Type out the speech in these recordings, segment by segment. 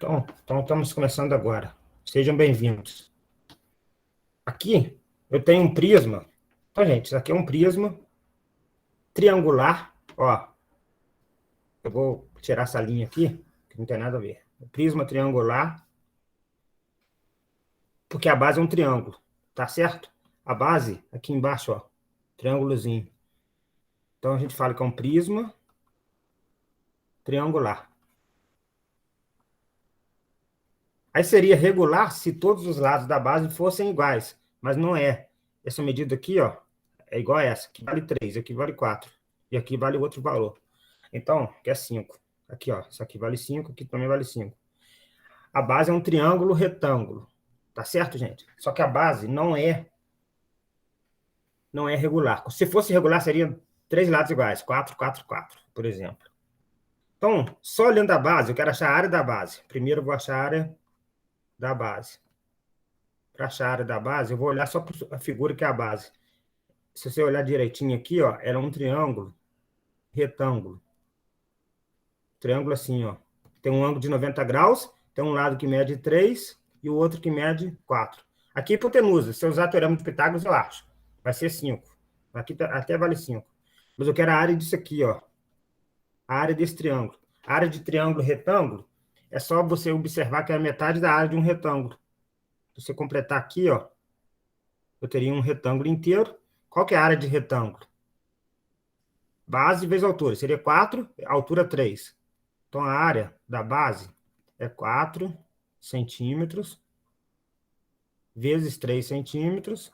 Então estamos começando agora. Sejam bem-vindos. Aqui eu tenho um prisma. Então, gente, isso aqui é um prisma triangular. Ó, eu vou tirar essa linha aqui, que não tem nada a ver. Prisma triangular, porque a base é um triângulo, tá certo? A base, aqui embaixo, ó, triângulozinho. Então a gente fala que é um prisma triangular. Aí seria regular se todos os lados da base fossem iguais, mas não é. Essa medida aqui, ó, é igual a essa. Aqui vale 3, aqui vale 4. E aqui vale outro valor. Então, que é 5. Aqui, ó, isso aqui vale 5, aqui também vale 5. A base é um triângulo retângulo. Tá certo, gente? Só que a base não é regular. Se fosse regular, seria 3 lados iguais. 4, 4, 4, por exemplo. Então, só olhando a base, eu quero achar a área da base. Primeiro eu vou achar a área da base. Para achar a área da base, eu vou olhar só para a figura que é a base. Se você olhar direitinho aqui, ó, era um triângulo retângulo. Triângulo assim, ó. Tem um ângulo de 90 graus, tem um lado que mede 3 e o outro que mede 4. Aqui hipotenusa, se eu usar o teorema de Pitágoras, eu acho. Vai ser 5. Aqui até vale 5. Mas eu quero a área disso aqui, ó. A área desse triângulo. A área de triângulo retângulo é só você observar que é a metade da área de um retângulo. Se você completar aqui, ó, eu teria um retângulo inteiro. Qual que é a área de retângulo? Base vezes altura. Seria 4, altura 3. Então, a área da base é 4 centímetros vezes 3 centímetros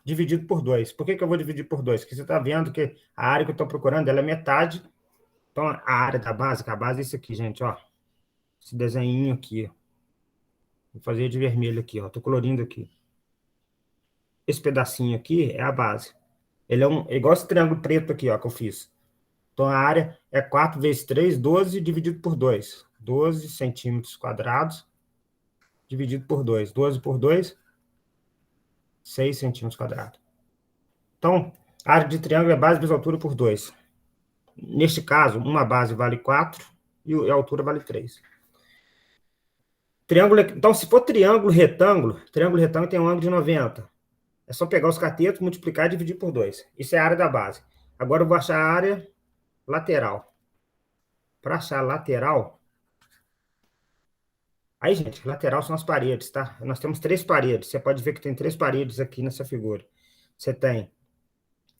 dividido por 2. Por que eu vou dividir por 2? Porque você está vendo que a área que eu estou procurando ela é metade. Então, a área da base, que a base é isso aqui, gente, ó. Esse desenhinho aqui. Vou fazer de vermelho aqui, ó. Estou colorindo aqui. Esse pedacinho aqui é a base. Ele é igual esse triângulo preto aqui, ó, que eu fiz. Então, a área é 4 vezes 3, 12, dividido por 2. 12 centímetros quadrados, dividido por 2. 12 por 2, 6 centímetros quadrados. Então, a área de triângulo é base vezes altura por 2. Neste caso, uma base vale 4 e a altura vale 3. Então, se for triângulo retângulo tem um ângulo de 90. É só pegar os catetos, multiplicar e dividir por 2. Isso é a área da base. Agora eu vou achar a área lateral. Para achar a lateral, aí, gente, lateral são as paredes, tá? Nós temos 3 paredes. Você pode ver que tem 3 paredes aqui nessa figura. Você tem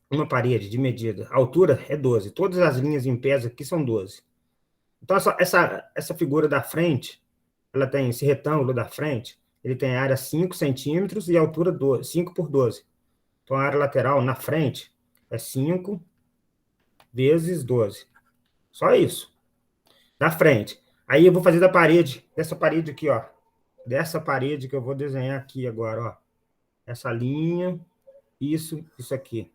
uma parede de medida. A altura é 12. Todas as linhas em pés aqui são 12. Então, essa figura da frente, ela tem esse retângulo da frente, ele tem área 5 centímetros e altura 12, 5 por 12. Então, a área lateral na frente é 5 vezes 12. Só isso. Da frente. Aí eu vou fazer da parede, dessa parede aqui, ó. Dessa parede que eu vou desenhar aqui agora, ó. Essa linha, isso aqui.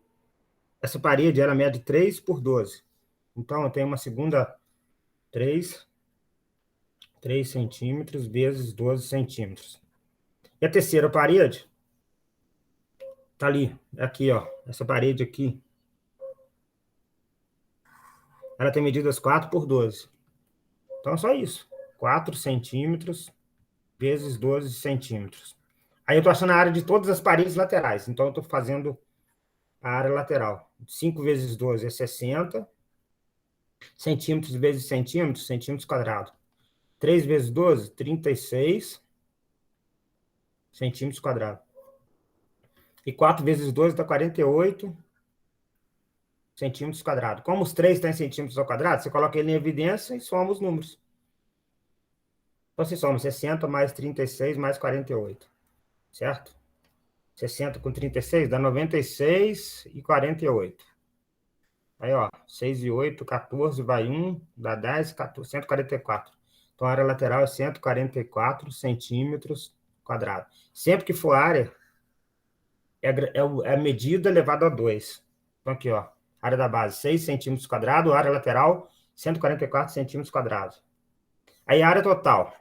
Essa parede, ela mede 3 por 12. Então, eu tenho uma segunda 3 centímetros vezes 12 centímetros. E a terceira parede tá ali, aqui, ó. Essa parede aqui. Ela tem medidas 4 por 12. Então, é só isso. 4 centímetros vezes 12 centímetros. Aí eu estou achando a área de todas as paredes laterais. Então, eu estou fazendo a área lateral. 5 vezes 12 é 60. Centímetros vezes centímetros, centímetros quadrados. 3 vezes 12, 36 centímetros quadrados. E 4 vezes 12 dá 48 centímetros quadrados. Como os 3 estão em centímetros ao quadrado, você coloca ele em evidência e soma os números. Então, você soma 60 mais 36 mais 48. Certo? 60 com 36 dá 96 e 48. Aí, ó, 6 e 8, 14, vai 1, dá 10, 14, 144. Então, a área lateral é 144 centímetros quadrados. Sempre que for área, é a medida elevada a 2. Então, aqui, ó, área da base, 6 centímetros quadrados, área lateral, 144 centímetros quadrados. Aí, a área total.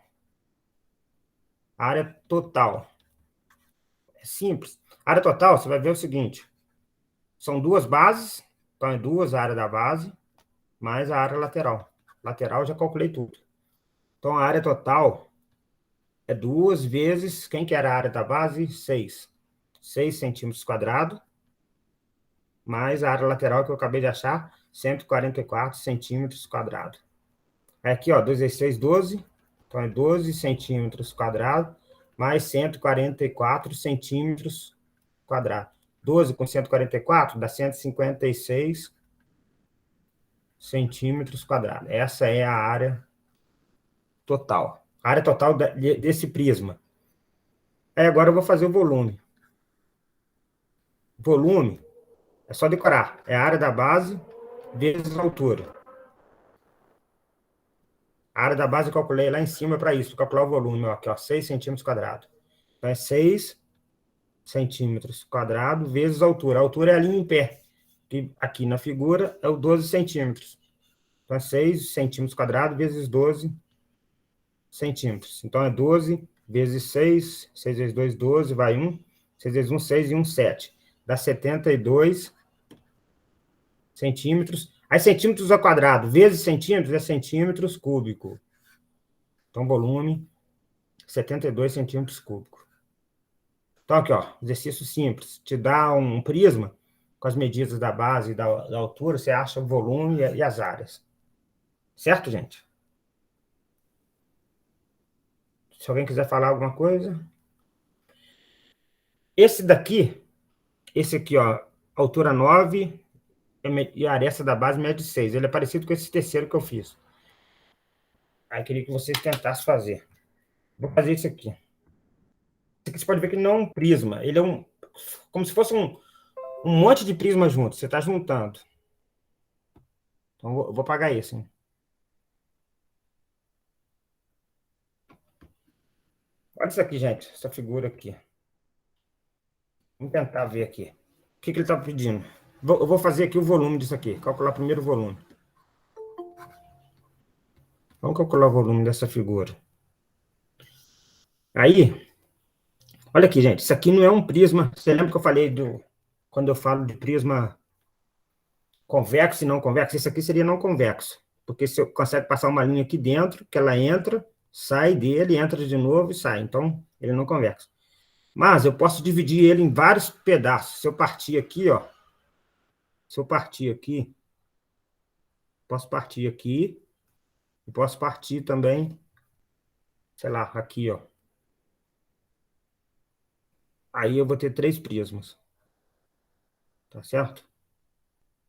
A área total. É simples. A área total, você vai ver o seguinte. São 2 bases, então é 2 áreas da base, mais a área lateral. Lateral, eu já calculei tudo. Então, a área total é 2 vezes, quem que era a área da base? 6. 6 centímetros quadrados, mais a área lateral que eu acabei de achar, 144 centímetros quadrados. Aqui, ó, 2 vezes 6, 12. Então, é 12 centímetros quadrados, mais 144 centímetros quadrados. 12 com 144 dá 156 centímetros quadrados. Essa é a área total. A área total desse prisma. Aí agora eu vou fazer o volume. Volume é só decorar. É a área da base vezes a altura. A área da base eu calculei lá em cima para isso, para calcular o volume. Ó, aqui, ó, 6 centímetros quadrados. Então, é 6 centímetros quadrados vezes a altura. A altura é a linha em pé, que aqui na figura é o 12 centímetros. Então, é 6 centímetros quadrados vezes 12 centímetros. Então, é 12 vezes 6. 6 vezes 2, 12, vai 1. 6 vezes 1, 6 e 1, 7. Dá 72 centímetros. Aí, centímetros ao quadrado vezes centímetros é centímetros cúbicos. Então, volume, 72 centímetros cúbicos. Então, aqui, ó, exercício simples. Te dá um prisma com as medidas da base e da altura, você acha o volume e as áreas. Certo, gente? Se alguém quiser falar alguma coisa. Esse daqui, esse aqui, ó, altura 9 e a aresta da base mede 6. Ele é parecido com esse terceiro que eu fiz. Aí queria que vocês tentassem fazer. Vou fazer isso aqui. Esse aqui você pode ver que ele não é um prisma. Ele é como se fosse um monte de prisma junto. Você está juntando. Então, eu vou apagar esse. Hein? Olha isso aqui, gente. Essa figura aqui. Vamos tentar ver aqui. O que ele está pedindo? Eu vou fazer aqui o volume disso aqui. Calcular primeiro o volume. Vamos calcular o volume dessa figura. Aí, olha aqui, gente. Isso aqui não é um prisma. Você lembra que eu falei quando eu falo de prisma convexo e não convexo? Isso aqui seria não convexo. Porque você consegue passar uma linha aqui dentro, que ela entra, sai dele, entra de novo e sai. Então, ele é não convexo. Mas eu posso dividir ele em vários pedaços. Se eu partir aqui, ó. Se eu partir aqui, posso partir aqui. E posso partir também, sei lá, aqui, ó. Aí eu vou ter 3 prismas. Tá certo?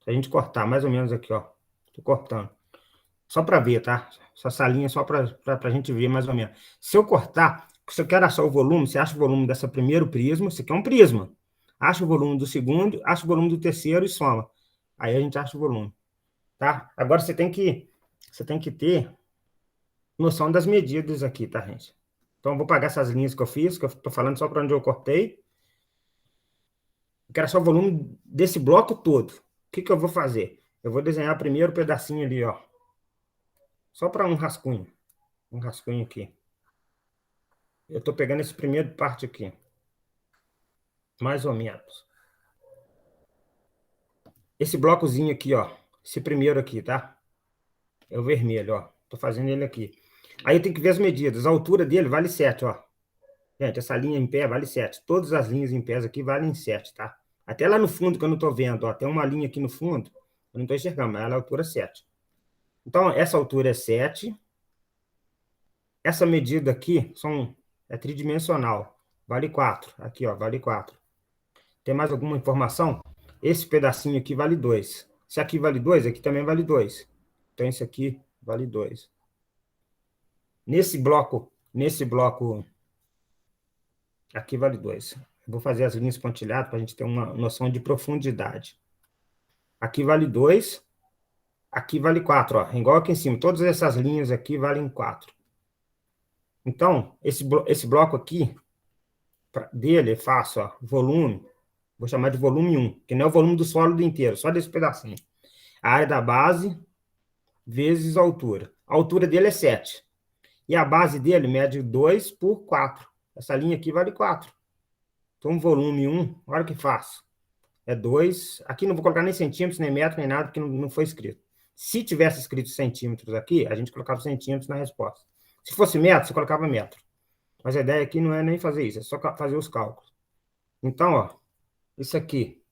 Se a gente cortar mais ou menos aqui, ó. Tô cortando. Só para ver, tá? Essa linha só para a gente ver mais ou menos. Se eu cortar, se eu quero achar o volume, você acha o volume dessa primeiro prisma, isso aqui é um prisma. Acha o volume do segundo, acha o volume do terceiro e soma. Aí a gente acha o volume. Tá? Agora você tem que ter noção das medidas aqui, tá, gente? Então, eu vou pagar essas linhas que eu fiz, que eu estou falando só para onde eu cortei. Eu quero achar o volume desse bloco todo. O que eu vou fazer? Eu vou desenhar primeiro o pedacinho ali, ó. Só para um rascunho. Um rascunho aqui. Eu estou pegando esse primeiro parte aqui. Mais ou menos. Esse blocozinho aqui, ó. Esse primeiro aqui, tá? É o vermelho, ó. Estou fazendo ele aqui. Aí tem que ver as medidas. A altura dele vale 7, ó. Gente, essa linha em pé vale 7. Todas as linhas em pés aqui valem 7, tá? Até lá no fundo, que eu não estou vendo, ó. Tem uma linha aqui no fundo. Eu não estou enxergando, mas ela é a altura 7. Então, essa altura é 7. Essa medida aqui é tridimensional. Vale 4. Aqui, ó, vale 4. Tem mais alguma informação? Esse pedacinho aqui vale 2. Se aqui vale 2, aqui também vale 2. Então, esse aqui vale 2. Nesse bloco, aqui vale 2. Vou fazer as linhas pontilhadas para a gente ter uma noção de profundidade. Aqui vale 2. Aqui vale 4, ó. Igual aqui em cima. Todas essas linhas aqui valem 4. Então, esse bloco aqui, dele, eu faço, ó, volume. Vou chamar de volume 1, que não é o volume do sólido inteiro, só desse pedacinho. A área da base vezes a altura. A altura dele é 7. E a base dele mede 2 por 4. Essa linha aqui vale 4. Então, volume 1, olha o que faço. É 2. Aqui não vou colocar nem centímetros, nem metro, nem nada, porque não foi escrito. Se tivesse escrito centímetros aqui, a gente colocava centímetros na resposta. Se fosse metro, você colocava metro. Mas a ideia aqui não é nem fazer isso, é só fazer os cálculos. Então, ó, isso aqui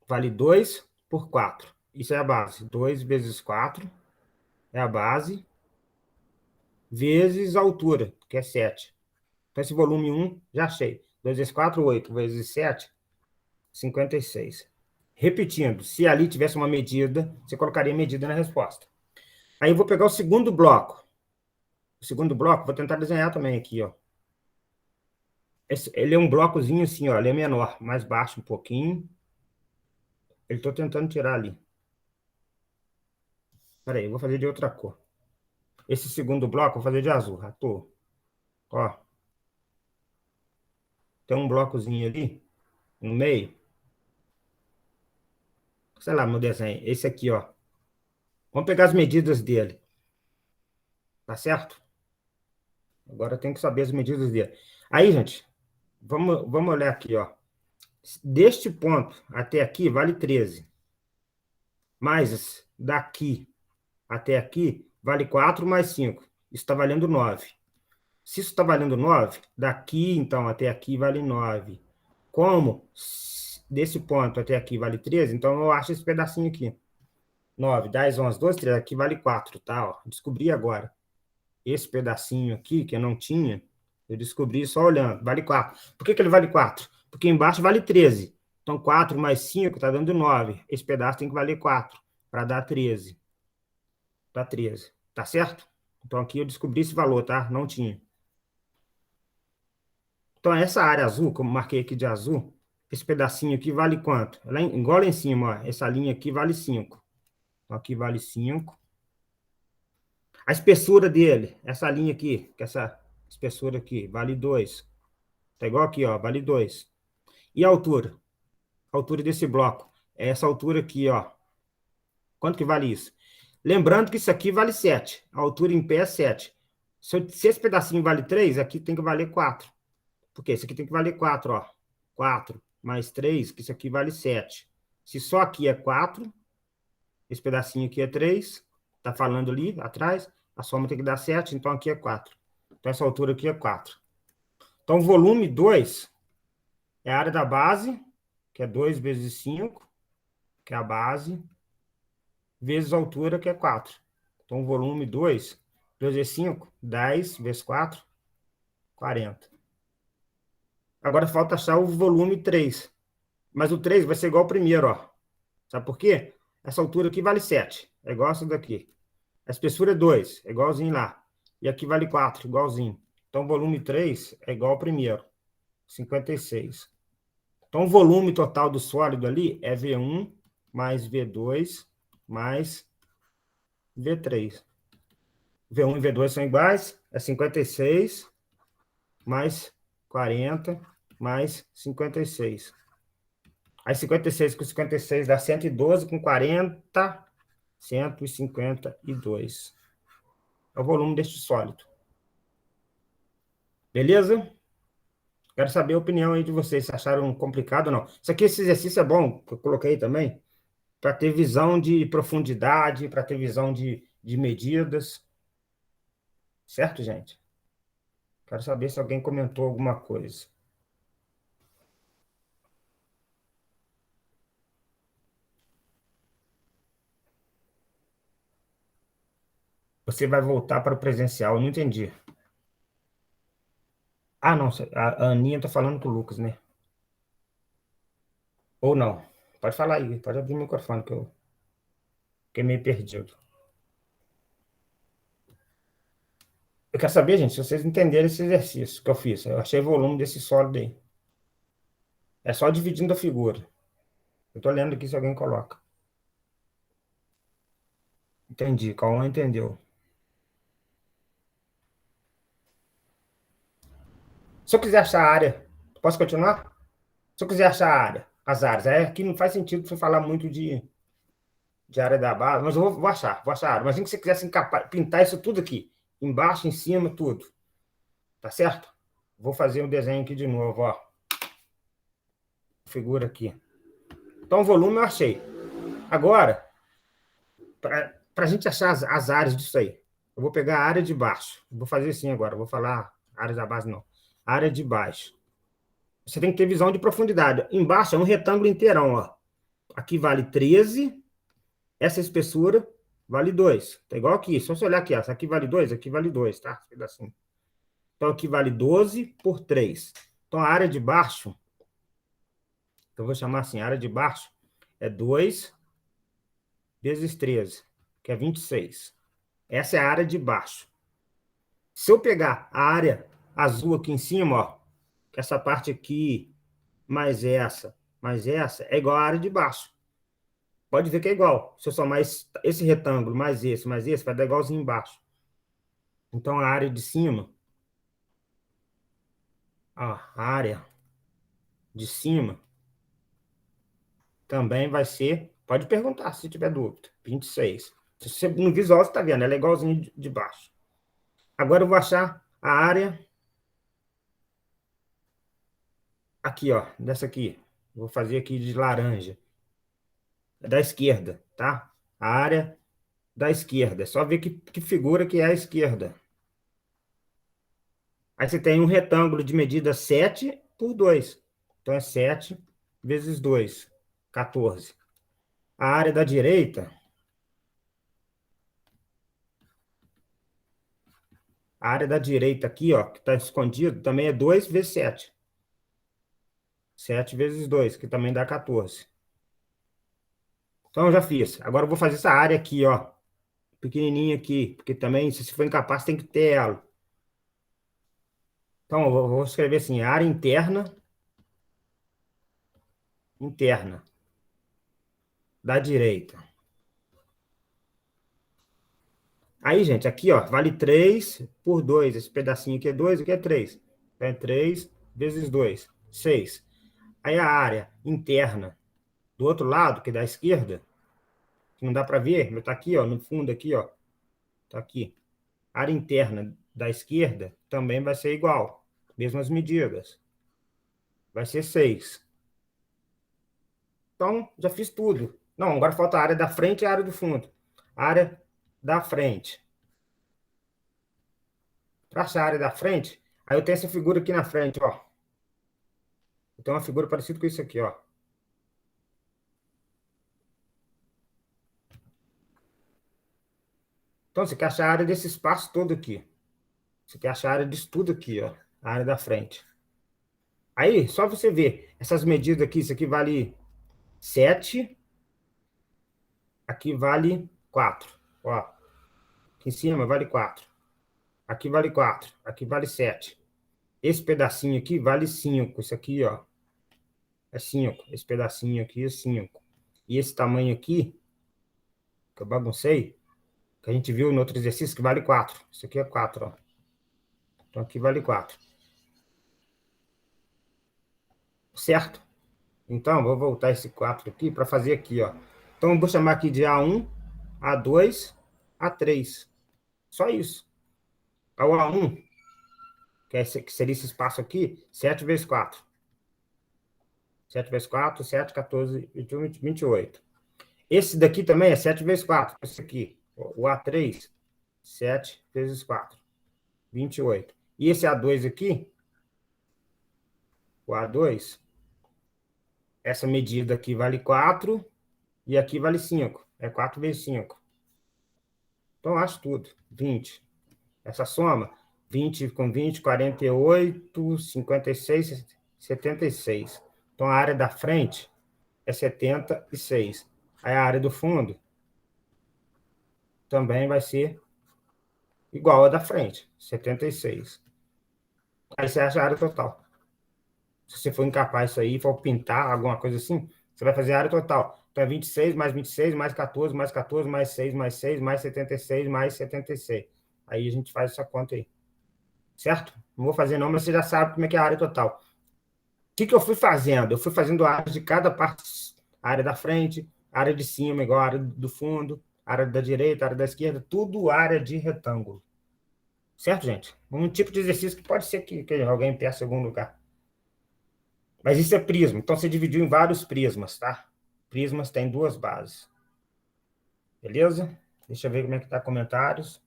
vale 2 por 4. Isso é a base. 2 vezes 4 é a base, vezes a altura, que é 7. Então, esse volume 1, já achei. 2 vezes 4, 8. Vezes 7, 56. Repetindo, se ali tivesse uma medida, você colocaria medida na resposta. Aí eu vou pegar o segundo bloco. O segundo bloco, vou tentar desenhar também aqui, ó. Ele é um blocozinho assim, ó. Ele é menor, mais baixo um pouquinho. Ele estou tentando tirar ali. Espera aí, eu vou fazer de outra cor. Esse segundo bloco, eu vou fazer de azul. Já tô. Ó, tem um blocozinho ali, no meio. Sei lá, meu desenho. Esse aqui, ó. Vamos pegar as medidas dele. Tá certo? Agora eu tenho que saber as medidas dele. Aí, gente, vamos olhar aqui, ó. Deste ponto até aqui vale 13. Mas daqui até aqui vale 4 mais 5. Isso está valendo 9. Se isso está valendo 9, daqui então até aqui vale 9. Como desse ponto até aqui vale 13, então eu acho esse pedacinho aqui. 9, 10, 11, 12, 13. Aqui vale 4, tá? Ó, descobri agora. Esse pedacinho aqui que eu não tinha, eu descobri só olhando. Vale 4. Por que ele vale 4? Porque embaixo vale 13. Então 4 mais 5 está dando 9. Esse pedaço tem que valer 4 para dar 13. Dá 13. Tá certo? Então aqui eu descobri esse valor, tá? Não tinha. Então, essa área azul, como marquei aqui de azul, esse pedacinho aqui vale quanto? Igual lá em cima, ó, essa linha aqui vale 5. Então, aqui vale 5. A espessura dele, essa linha aqui, que essa espessura aqui, vale 2. Tá igual aqui, ó, vale 2. E a altura? A altura desse bloco. É essa altura aqui, ó. Quanto que vale isso? Lembrando que isso aqui vale 7. A altura em pé é 7. Se esse pedacinho vale 3, aqui tem que valer 4. Porque isso aqui tem que valer 4, ó. 4 mais 3, que isso aqui vale 7. Se só aqui é 4, esse pedacinho aqui é 3, tá falando ali atrás, a soma tem que dar 7, então aqui é 4. Então essa altura aqui é 4. Então volume 2 é a área da base, que é 2 vezes 5, que é a base, vezes a altura, que é 4. Então volume 2, 2 vezes 5, 10 vezes 4, 40. Agora falta achar o volume 3. Mas o 3 vai ser igual ao primeiro, ó. Sabe por quê? Essa altura aqui vale 7, é igual essa daqui. A espessura é 2, é igualzinho lá. E aqui vale 4, igualzinho. Então, o volume 3 é igual ao primeiro, 56. Então, o volume total do sólido ali é V1 mais V2 mais V3. V1 e V2 são iguais, é 56 mais 40 mais 56. Aí 56 com 56 dá 112, com 40, 152. É o volume deste sólido. Beleza? Quero saber a opinião aí de vocês, se acharam complicado ou não. Isso aqui, esse exercício é bom, que eu coloquei também, para ter visão de profundidade, para ter visão de medidas. Certo, gente? Quero saber se alguém comentou alguma coisa. Você vai voltar para o presencial, eu não entendi. Ah, não, a Aninha está falando com o Lucas, né? Ou não. Pode falar aí, pode abrir o microfone, que eu fiquei meio perdido. Eu quero saber, gente, se vocês entenderam esse exercício que eu fiz. Eu achei o volume desse sólido aí. É só dividindo a figura. Eu estou lendo aqui se alguém coloca. Entendi, Cauã entendeu. Se eu quiser achar a área, posso continuar? Se eu quiser achar a área, as áreas, aqui não faz sentido você falar muito de área da base, mas eu vou achar a área. Imagina que você quisesse pintar isso tudo aqui, embaixo, em cima, tudo. Tá certo? Vou fazer o desenho aqui de novo, ó. Figura aqui. Então, o volume eu achei. Agora, para a gente achar as áreas disso aí, Eu vou pegar a área de baixo. Eu vou fazer assim agora. Eu vou falar área da base, não. Área de baixo. Você tem que ter visão de profundidade. Embaixo é um retângulo inteirão, ó. Aqui vale 13. Essa espessura vale 2. Tá igual aqui. Só você olhar aqui, ó. Essa aqui vale 2, aqui vale 2, tá? Esse pedacinho. Então, aqui vale 12 por 3. Então, a área de baixo, eu vou chamar assim, a área de baixo é 2 vezes 13, que é 26. Essa é a área de baixo. Se eu pegar a área azul aqui em cima, ó, essa parte aqui, mais essa, é igual à área de baixo. Pode ver que é igual. Se eu somar esse retângulo, mais esse, vai dar igualzinho embaixo. Então, a área de cima, ó, a área de cima também vai ser, pode perguntar se tiver dúvida, 26. Se você, no visual você está vendo, ela é igualzinho de baixo. Agora eu vou achar a área aqui, ó, dessa aqui. Vou fazer aqui de laranja. É da esquerda, tá? A área da esquerda. É só ver que figura que é a esquerda. Aí você tem um retângulo de medida 7 por 2. Então é 7 vezes 2, 14. A área da direita, aqui, ó, que está escondido, também é 2 vezes 7. 7 vezes 2, que também dá 14. Então eu já fiz. Agora eu vou fazer essa área aqui, ó, pequenininha aqui, porque também, se for incapaz, tem que ter ela. Então eu vou escrever assim, área interna da direita. Aí, gente, aqui, ó, vale 3 por 2. Esse pedacinho aqui é 2, aqui é 3. Então, é 3 vezes 2, 6. Aí a área interna do outro lado, que é da esquerda, que não dá para ver, mas tá aqui, ó, no fundo aqui, ó. Tá aqui. A área interna da esquerda também vai ser igual. Mesmas medidas. Vai ser 6. Então, já fiz tudo. Não, agora falta a área da frente e a área do fundo. A área da frente. Para achar a área da frente, aí eu tenho essa figura aqui na frente, ó. Eu tenho uma figura parecida com isso aqui, ó. Então, você quer achar a área desse espaço todo aqui. Você quer achar a área disso tudo aqui, ó. A área da frente. Aí, só você ver essas medidas aqui. Isso aqui vale 7. Aqui vale 4. Ó, aqui em cima vale 4. Aqui vale 4. Aqui vale 7. Esse pedacinho aqui vale 5. Isso aqui, ó, é 5. Esse pedacinho aqui é 5. E esse tamanho aqui, que eu baguncei, que a gente viu no outro exercício, que vale 4. Isso aqui é 4, ó. Então, aqui vale 4. Certo? Então, vou voltar esse 4 aqui para fazer aqui, ó. Então, eu vou chamar aqui de A1, A2, A3. Só isso. O A1, que seria esse espaço aqui, 7 vezes 4. 7 vezes 4, 7, 14, 21, 28. Esse daqui também é 7 vezes 4. Esse aqui, o A3, 7 vezes 4, 28. E esse A2 aqui, o A2, essa medida aqui vale 4 e aqui vale 5. É 4 vezes 5. Então, eu acho tudo. 20. Essa soma, 20 com 20, 48, 56, 76. Então, a área da frente é 76. Aí, a área do fundo também vai ser igual à da frente, 76. Aí, você acha a área total. Se você for incapaz disso aí, for pintar alguma coisa assim, você vai fazer a área total. Então, é 26, mais 14, mais 14, mais 6, mais 76, mais 76. Aí, a gente faz essa conta aí. Certo? Não vou fazer não, mas você já sabe como é que é a área total. O que eu fui fazendo? Eu fui fazendo a área de cada parte, a área da frente, a área de cima, igual a área do fundo, a área da direita, a área da esquerda, tudo área de retângulo. Certo, gente? Um tipo de exercício que pode ser que alguém peça em algum lugar. Mas isso é prisma, então você dividiu em vários prismas, tá? Prismas tem 2 bases. Beleza? Deixa eu ver como é que tá comentários.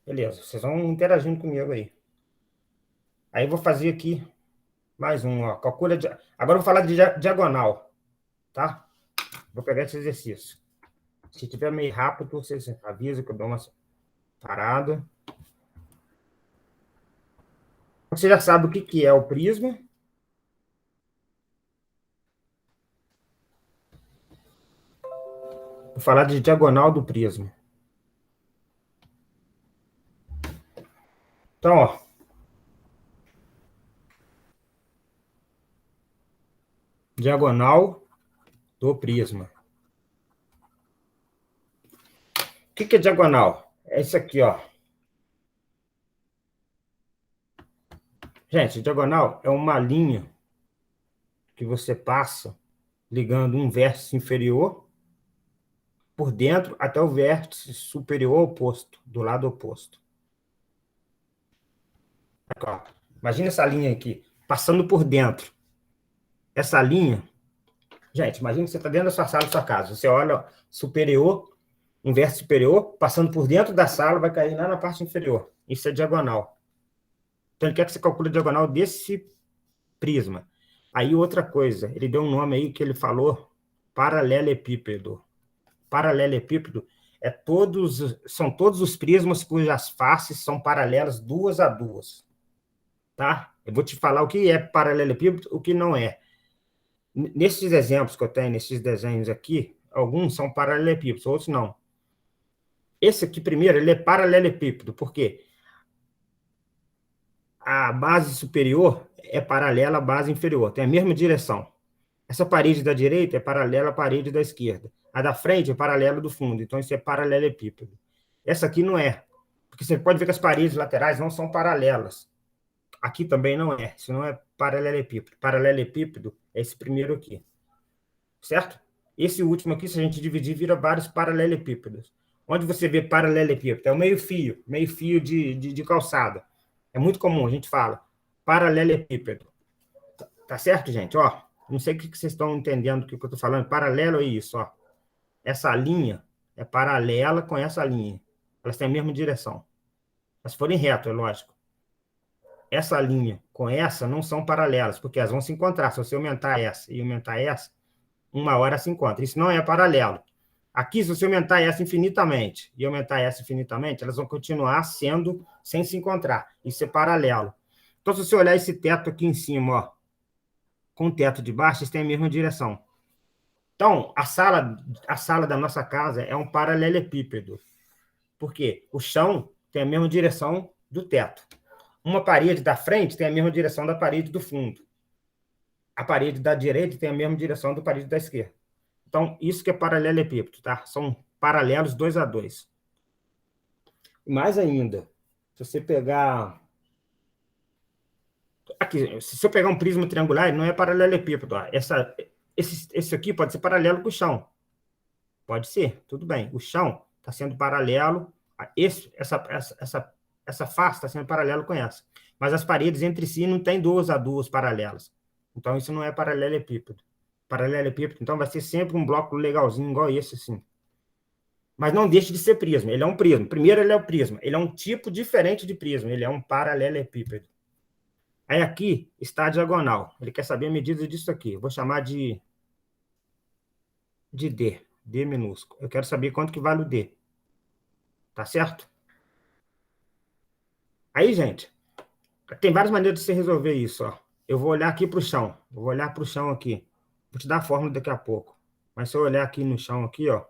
Beleza, vocês vão interagindo comigo aí. Aí eu vou fazer aqui mais um, ó. Calcula. Agora eu vou falar de diagonal, tá? Vou pegar esse exercício. Se tiver meio rápido, vocês avisam que eu dou uma parada. Você já sabe o que é o prisma. Vou falar de diagonal do prisma. Então, ó. Diagonal do prisma. O que é diagonal? É isso aqui, ó. Gente, diagonal é uma linha que você passa ligando um vértice inferior por dentro até o vértice superior oposto, do lado oposto. Aqui, ó. Imagina essa linha aqui, passando por dentro. Essa linha, gente, imagina que você está dentro da sua sala, da sua casa. Você olha superior, um vértice superior, passando por dentro da sala, vai cair lá na parte inferior. Isso é diagonal. Então, ele quer que você calcule a diagonal desse prisma. Aí, outra coisa, ele deu um nome aí que ele falou, paralelepípedo. Paralelepípedo são todos os prismas cujas faces são paralelas duas a duas. Tá? Eu vou te falar o que é paralelepípedo, o que não é. Nesses exemplos que eu tenho, nesses desenhos aqui, alguns são paralelepípedos, outros não. Esse aqui, primeiro, ele é paralelepípedo, porque a base superior é paralela à base inferior, tem a mesma direção. Essa parede da direita é paralela à parede da esquerda. A da frente é paralela do fundo, então isso é paralelepípedo. Essa aqui não é, porque você pode ver que as paredes laterais não são paralelas. Aqui também não é, isso não é paralelepípedo. Paralelepípedo é esse primeiro aqui, certo? Esse último aqui, se a gente dividir, vira vários paralelepípedos. Onde você vê paralelepípedo? É o meio-fio de calçada. É muito comum, a gente fala paralelepípedo. Tá certo, gente? Ó, não sei o que vocês estão entendendo do que eu estou falando. Paralelo é isso, ó. Essa linha é paralela com essa linha. Elas têm a mesma direção. Mas se forem reto, é lógico. Essa linha com essa não são paralelas, porque elas vão se encontrar. Se você aumentar essa e aumentar essa, uma hora se encontra. Isso não é paralelo. Aqui, se você aumentar essa infinitamente e aumentar essa infinitamente, elas vão continuar sendo sem se encontrar. Isso é paralelo. Então, se você olhar esse teto aqui em cima, ó, com o teto de baixo, eles têm a mesma direção. Então, a sala da nossa casa é um paralelepípedo. Por quê? O chão tem a mesma direção do teto. Uma parede da frente tem a mesma direção da parede do fundo. A parede da direita tem a mesma direção da parede da esquerda. Então, isso que é paralelepípedo, tá? São paralelos 2 a 2. E mais ainda, se você pegar... Aqui, se eu pegar um prisma triangular, ele não é paralelepípedo. Ó. Esse aqui pode ser paralelo com o chão. Pode ser, tudo bem. O chão está sendo paralelo, essa face está sendo paralelo com essa. Mas as paredes entre si não tem 2 a 2 paralelas. Então, isso não é paralelepípedo. Paralelepípedo, então, vai ser sempre um bloco legalzinho, igual esse, assim. Mas não deixa de ser prisma. Ele é um prisma. Primeiro, ele é o prisma. Ele é um tipo diferente de prisma. Ele é um paralelepípedo. Aí, aqui está a diagonal. Ele quer saber a medida disso aqui. Eu vou chamar de D. D minúsculo. Eu quero saber quanto que vale o D. Tá certo? Aí, gente, tem várias maneiras de você resolver isso, ó. Eu vou olhar aqui para o chão. Eu vou olhar para o chão aqui. Vou te dar a fórmula daqui a pouco. Mas se eu olhar aqui no chão, aqui, ó,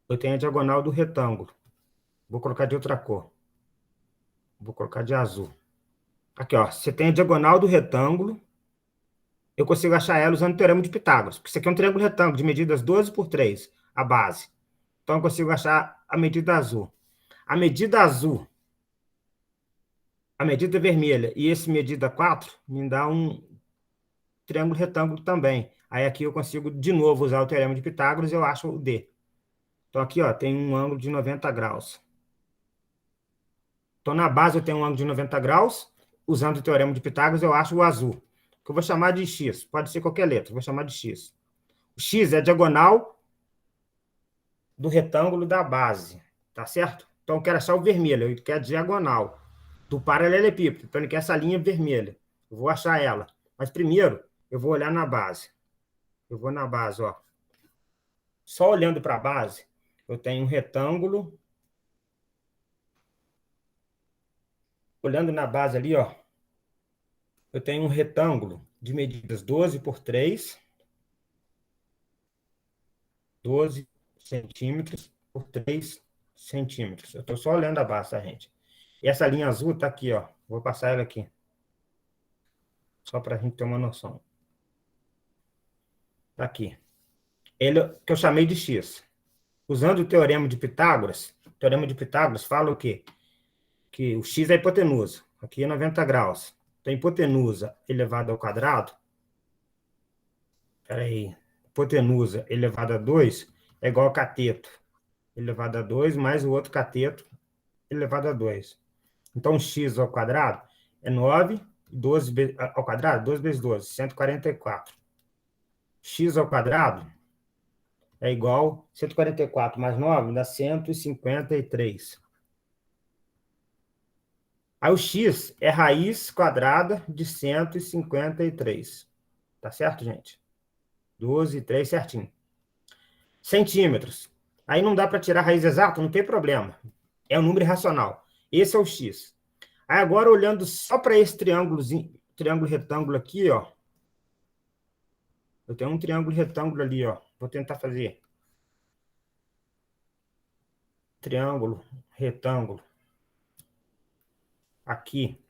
eu tenho a diagonal do retângulo. Vou colocar de outra cor. Vou colocar de azul. Aqui, ó. Você tem a diagonal do retângulo. Eu consigo achar ela usando o teorema de Pitágoras. Porque isso aqui é um triângulo retângulo de medidas 12 por 3, a base. Então, eu consigo achar a medida azul. A medida azul, a medida vermelha e esse medida 4 me dá um triângulo retângulo também. Aí aqui eu consigo de novo usar o teorema de Pitágoras e eu acho o D. Então aqui, ó, tem um ângulo de 90 graus. Então na base eu tenho um ângulo de 90 graus. Usando o teorema de Pitágoras eu acho o azul, que eu vou chamar de X. Pode ser qualquer letra, vou chamar de X. O X é a diagonal do retângulo da base, tá certo? Então, eu quero achar o vermelho, eu quero a diagonal do paralelepípedo. Então, ele quer essa linha vermelha. Eu vou achar ela. Mas primeiro, eu vou olhar na base. Eu vou na base, ó. Só olhando para a base, eu tenho um retângulo. Olhando na base ali, ó, eu tenho um retângulo de medidas 12 por 3, 12 centímetros por 3 centímetros. Eu estou só olhando a base, tá, gente? E essa linha azul está aqui, ó. Vou passar ela aqui. Só para a gente ter uma noção. Tá aqui. Ele que eu chamei de x. Usando o teorema de Pitágoras fala o quê? Que o x é a hipotenusa. Aqui é 90 graus. Então, hipotenusa elevada ao quadrado, peraí, hipotenusa elevada a 2 é igual a cateto elevado a 2 mais o outro cateto elevado a 2. Então, x ao quadrado é 9, 12 ao quadrado, 12 vezes 12, 144. X ao quadrado é igual a 144 mais 9 dá 153. Aí o x é raiz quadrada de 153. Tá certo, gente? 12 e 3 certinho. Centímetros. Aí não dá para tirar a raiz exata, não tem problema. É um número irracional. Esse é o x. Aí agora, olhando só para esse triângulo retângulo aqui, ó. Eu tenho um triângulo retângulo ali, ó. Vou tentar fazer. Triângulo, retângulo. Aqui.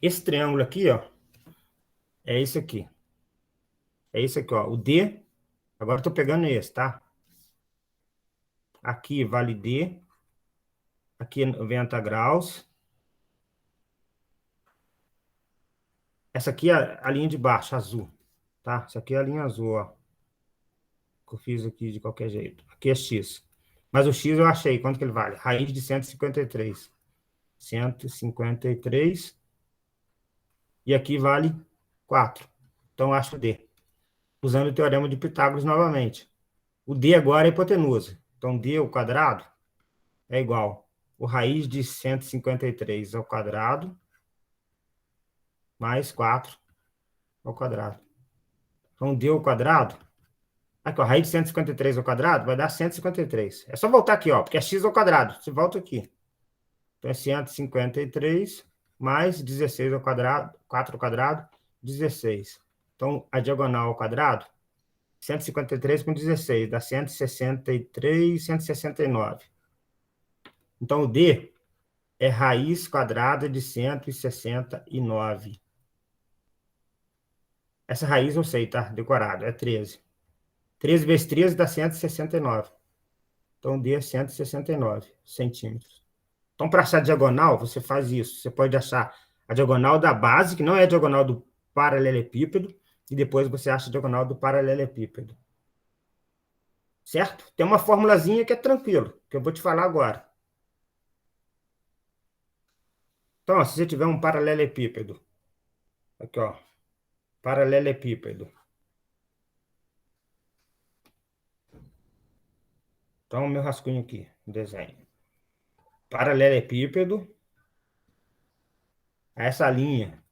Esse triângulo aqui, ó. É esse aqui. É esse aqui, ó. O D. Agora eu tô pegando esse, tá? Aqui vale D. Aqui é 90 graus. Essa aqui é a linha de baixo, azul. Tá? Essa aqui é a linha azul, ó. Que eu fiz aqui de qualquer jeito. Aqui é x. Mas o x eu achei. Quanto que ele vale? Raiz de 153. 153. E aqui vale 4. Então, eu acho o D. Usando o teorema de Pitágoras novamente. O D agora é hipotenusa. Então, D ao quadrado é igual a raiz de 153 ao quadrado mais 4 ao quadrado. Então, D ao quadrado, aqui, ó, a raiz de 153 ao quadrado vai dar 153. É só voltar aqui, ó, porque é x ao quadrado. Você volta aqui. Então, é 153 mais 16 ao quadrado, 4 ao quadrado, 16. Então, a diagonal ao quadrado, 153 com 16, dá 163, 169. Então, o D é raiz quadrada de 169. Essa raiz eu sei, tá? Decorado, é 13. 13 vezes 13 dá 169. Então, D é 169 centímetros. Então, para achar a diagonal, você faz isso. Você pode achar a diagonal da base, que não é a diagonal do paralelepípedo, e depois você acha a diagonal do paralelepípedo. Certo? Tem uma formulazinha que é tranquilo, que eu vou te falar agora. Então, ó, se você tiver um paralelepípedo, aqui, ó, paralelepípedo. Então, o meu rascunho aqui, desenho. Paralelepípedo. Essa linha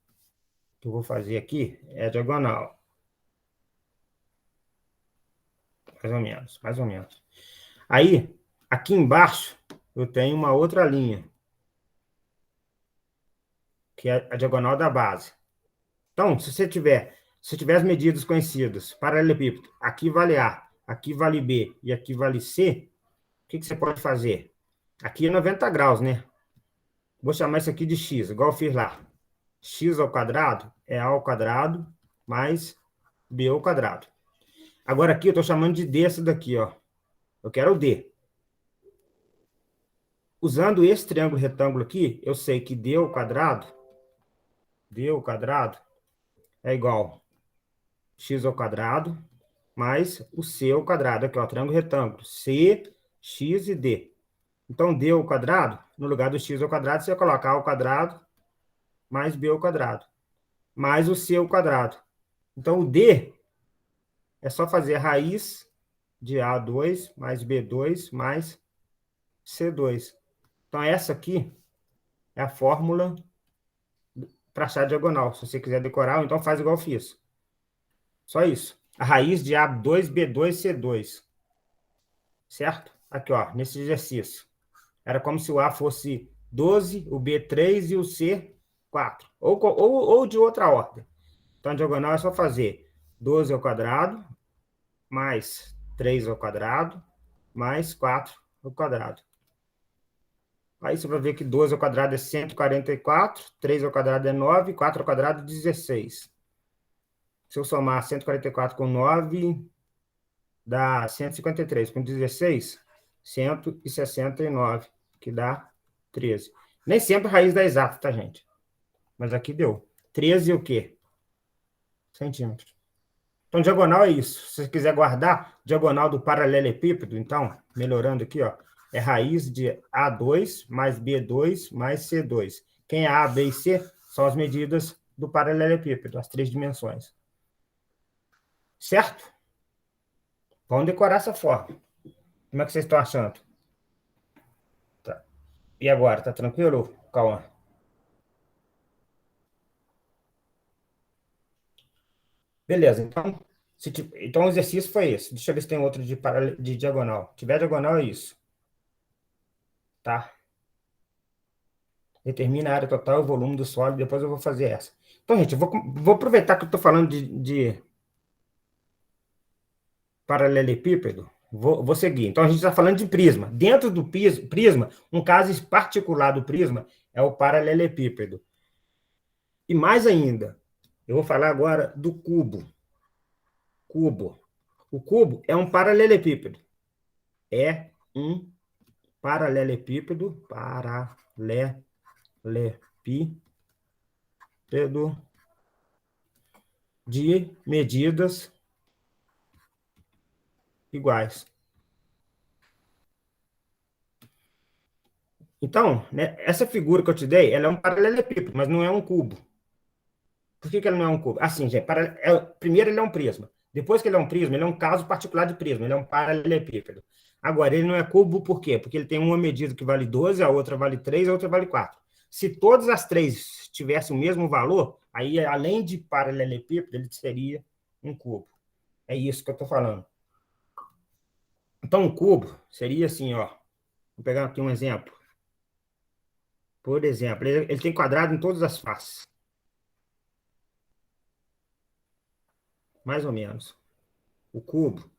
que eu vou fazer aqui é diagonal. Mais ou menos, mais ou menos. Aí, aqui embaixo, eu tenho uma outra linha, que é a diagonal da base. Então, se tiver as medidas conhecidas, paralelepípedo, aqui vale A, aqui vale B e aqui vale C, o que você pode fazer? Aqui é 90 graus, né? Vou chamar isso aqui de x, igual eu fiz lá. X ao quadrado é A ao quadrado mais B ao quadrado. Agora aqui eu estou chamando de D essa daqui, ó. Eu quero o D. Usando esse triângulo retângulo aqui, eu sei que D ao quadrado é igual a x ao quadrado mais o C ao quadrado. Aqui, ó, triângulo retângulo. C, x e D. Então, D ao quadrado, no lugar do x ao quadrado, você vai colocar A ao quadrado mais B ao quadrado. mais o C ao quadrado. Então, o D é só fazer a raiz de A2 mais B2 mais C2. Então, essa aqui é a fórmula para achar a diagonal. Se você quiser decorar, então faz igual eu fiz. Só isso. A raiz de A2, B2, C2. Certo? Aqui, ó, nesse exercício. Era como se o A fosse 12, o B 3 e o C 4. Ou de outra ordem. Então, a diagonal é só fazer 12 ao quadrado, mais 3 ao quadrado, mais 4 ao quadrado. Aí você vai ver que 12 ao quadrado é 144, 3 ao quadrado é 9, 4 ao quadrado é 16. Se eu somar 144 com 9, dá 153. Com 16, 169, que dá 13. Nem sempre a raiz dá exata, tá, gente? Mas aqui deu. 13 o quê? Centímetros. Então, diagonal é isso. Se você quiser guardar, diagonal do paralelepípedo, então, melhorando aqui, ó, é raiz de A2 mais B2 mais C2. Quem é A, B e C são as medidas do paralelepípedo, as 3 dimensões. Certo? Vamos decorar essa forma. Como é que vocês estão achando? Tá. E agora, tá tranquilo, Cauã? Beleza, então, então o exercício foi esse. Deixa eu ver se tem outro de diagonal. Se tiver diagonal, é isso. Tá? Determina a área total e o volume do sólido, depois eu vou fazer essa. Então, gente, eu vou aproveitar que eu estou falando de paralelepípedo, vou seguir. Então, a gente está falando de prisma. Dentro do prisma, um caso particular do prisma é o paralelepípedo. E mais ainda, eu vou falar agora do cubo. Cubo. O cubo é um paralelepípedo. É um paralelepípedo de medidas iguais. Então, né, essa figura que eu te dei, ela é um paralelepípedo, mas não é um cubo. Por que ela não é um cubo? Assim, gente, primeiro ele é um prisma. Depois que ele é um prisma, ele é um caso particular de prisma, ele é um paralelepípedo. Agora, ele não é cubo por quê? Porque ele tem uma medida que vale 12, a outra vale 3, a outra vale 4. Se todas as três tivessem o mesmo valor, aí, além de paralelepípedo, ele seria um cubo. É isso que eu estou falando. Então, um cubo seria assim, ó. Vou pegar aqui um exemplo. Por exemplo, ele tem quadrado em todas as faces. Mais ou menos. O cubo,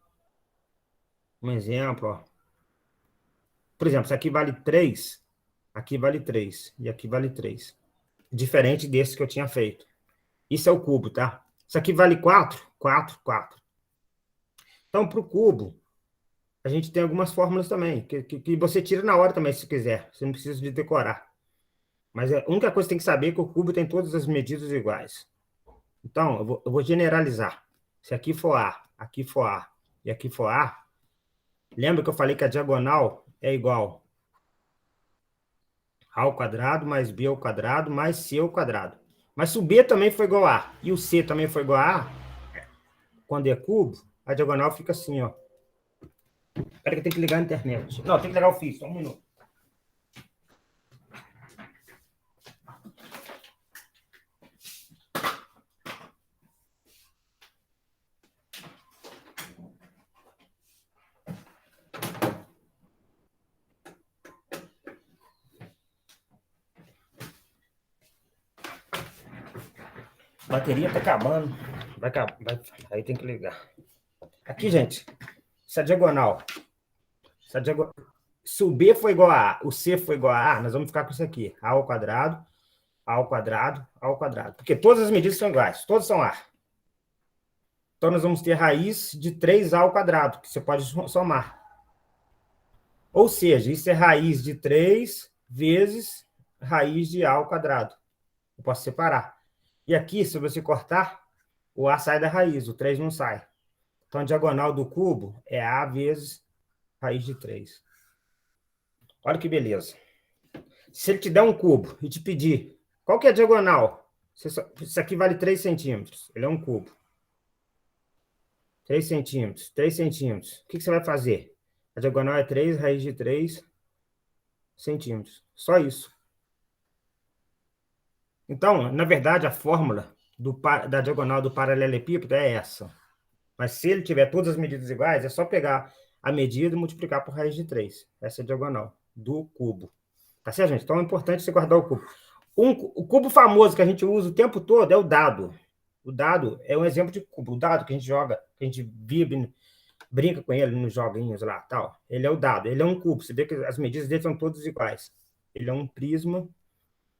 um exemplo, ó. Por exemplo, se aqui vale 3, aqui vale 3 e aqui vale 3. Diferente desse que eu tinha feito. Isso é o cubo, tá? Isso aqui vale 4, 4, 4. Então, para o cubo, a gente tem algumas fórmulas também, que você tira na hora também, se quiser. Você não precisa de decorar. Mas a única coisa que você tem que saber é que o cubo tem todas as medidas iguais. Então, eu vou generalizar. Se aqui for A, aqui for A e aqui for A, lembra que eu falei que a diagonal é igual A ao quadrado mais B ao quadrado mais C ao quadrado. Mas se o B também for igual a A e o C também for igual a A, quando é cubo, a diagonal fica assim, ó. Espera que tem que ligar a internet. Não, tem que ligar o fio, só um minuto. A bateria tá acabando. Aí tem que ligar. Aqui, gente, essa diagonal. Se o B for igual a A, o C for igual a A, nós vamos ficar com isso aqui. A ao quadrado, A ao quadrado, A ao quadrado. Porque todas as medidas são iguais, todas são A. Então, nós vamos ter raiz de 3A ao quadrado, que você pode somar. Ou seja, isso é raiz de 3 vezes raiz de A ao quadrado. Eu posso separar. E aqui, se você cortar, o A sai da raiz, o 3 não sai. Então, a diagonal do cubo é A vezes raiz de 3. Olha que beleza. Se ele te der um cubo e te pedir qual que é a diagonal, Isso aqui vale 3 centímetros. Ele é um cubo. 3 centímetros, 3 centímetros. O que você vai fazer? A diagonal é 3, raiz de 3 centímetros. Só isso. Então, na verdade, a fórmula da diagonal do paralelepípedo é essa. Mas se ele tiver todas as medidas iguais, é só pegar a medida e multiplicar por raiz de 3. Essa é a diagonal do cubo. Tá certo, gente? Então é importante você guardar o cubo. O cubo famoso que a gente usa o tempo todo é o dado. O dado é um exemplo de cubo. O dado que a gente joga, que a gente vive, brinca com ele nos joguinhos lá, tal. Ele é o dado. Ele é um cubo. Você vê que as medidas dele são todas iguais. Ele é um prisma,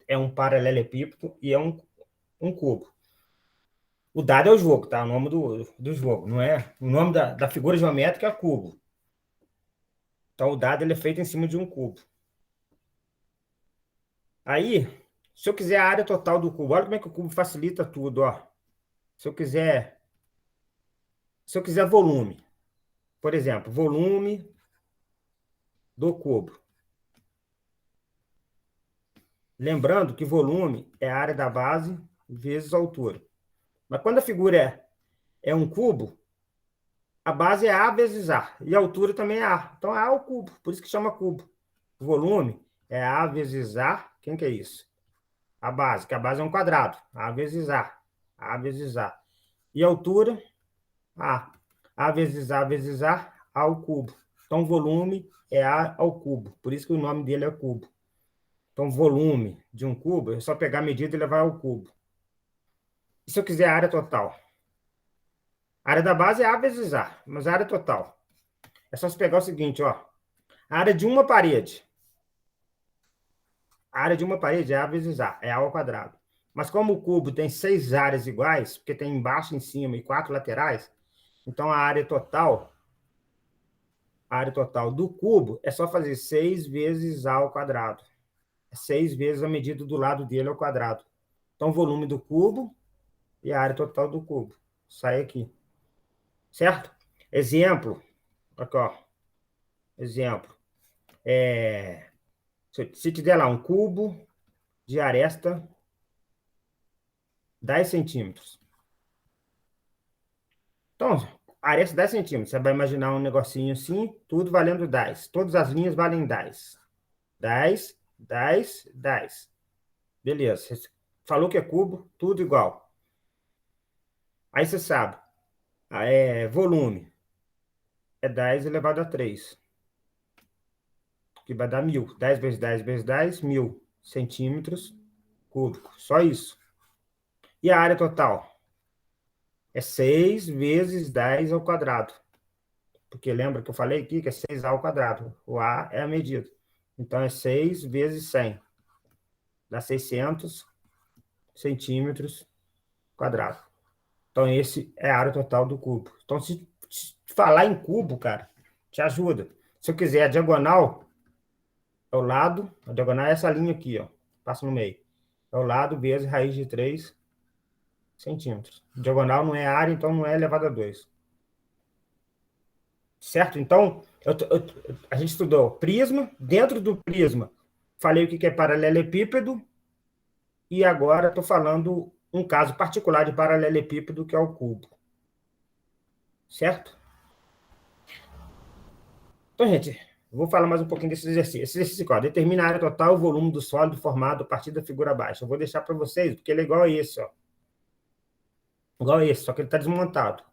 é um paralelepípedo e é um cubo. O dado é o jogo, tá? O nome do jogo, não é? O nome da figura geométrica é cubo. Então, o dado ele é feito em cima de um cubo. Aí, se eu quiser a área total do cubo, olha como é que o cubo facilita tudo, ó. Se eu quiser volume, por exemplo, volume do cubo. Lembrando que volume é a área da base vezes a altura. Mas quando a figura é um cubo, a base é A vezes A, e a altura também é A. Então, A é o cubo, por isso que chama cubo. O volume é A vezes A. Quem que é isso? A base, que a base é um quadrado. A vezes A. A vezes A. E a altura? A. A vezes A vezes A ao cubo. Então, volume é A ao cubo. Por isso que o nome dele é cubo. Então, volume de um cubo é só pegar a medida e levar ao cubo. E se eu quiser a área total? A área da base é A vezes A, mas a área total. É só você pegar o seguinte, ó. A área de uma parede. A área de uma parede é A vezes A, é A ao quadrado. Mas como o cubo tem 6 áreas iguais, porque tem embaixo, em cima e 4 laterais, então a área total do cubo é só fazer 6 vezes A ao quadrado. É 6 vezes a medida do lado dele ao quadrado. Então, o volume do cubo e a área total do cubo. Sai aqui. Certo? Exemplo. Aqui, ó. Exemplo. Se tiver lá um cubo de aresta 10 centímetros. Então, aresta 10 centímetros. Você vai imaginar um negocinho assim, tudo valendo 10. Todas as linhas valem 10. 10, 10, 10. Beleza. Você falou que é cubo, tudo igual. Aí você sabe. Volume é 10 elevado a 3. Que vai dar 1.000. 10 vezes 10 vezes 10, 1.000 centímetros cúbicos. Só isso. E a área total? É 6 vezes 10 ao quadrado. Porque lembra que eu falei aqui que é 6A ao quadrado. O A é a medida. Então, é 6 vezes 100. Dá 600 centímetros quadrados. Então, esse é a área total do cubo. Então, se falar em cubo, cara, te ajuda. Se eu quiser a diagonal, é o lado, a diagonal é essa linha aqui, ó. Passa no meio. É o lado vezes raiz de 3 centímetros. Diagonal não é área, então não é elevado a 2. Certo? Então, a gente estudou prisma. Dentro do prisma, falei o que é paralelepípedo. E agora estou falando um caso particular de paralelepípedo, que é o cubo. Certo? Então, gente, vou falar mais um pouquinho desse exercício. Esse exercício aqui, ó, determina a área total e o volume do sólido formado a partir da figura abaixo. Eu vou deixar para vocês, porque ele é igual a esse, ó. Igual a esse, só que ele está desmontado.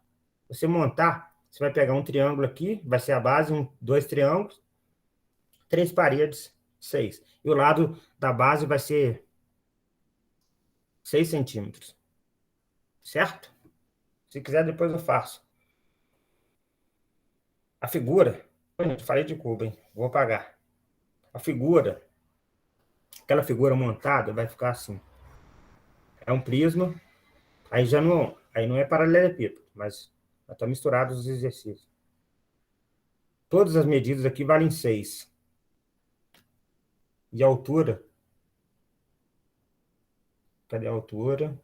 Você montar, você vai pegar um triângulo aqui, vai ser a base, dois triângulos, 3 paredes, 6. E o lado da base vai ser 6 centímetros. Certo? Se quiser, depois eu faço. A figura, eu falei de cubo, hein? Vou apagar. A figura, aquela figura montada vai ficar assim. É um prisma, aí não é paralelepípedo, mas está misturado os exercícios. Todas as medidas aqui valem 6. E a altura, cadê a altura?